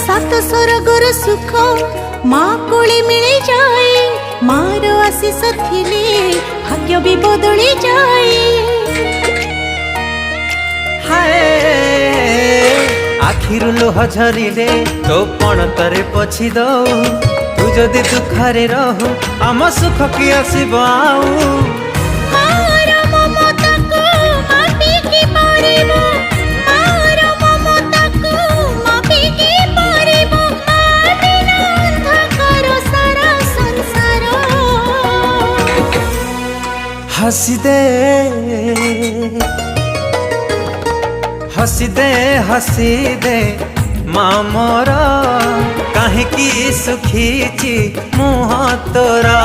सात स्वर्गर सुख माँ कोले मिले जाए, मार आशीष थिले भाग्य भी बदली जाए। हाय आखिरु लुह झरिले तो पणतरे पछी दऊ, तू जदि दुखरे रहू आम सुख कि आसीब आऊ। हसी दे हसी दे हसी दे माँ मोर, कहीं सुखी मुँह तोरा।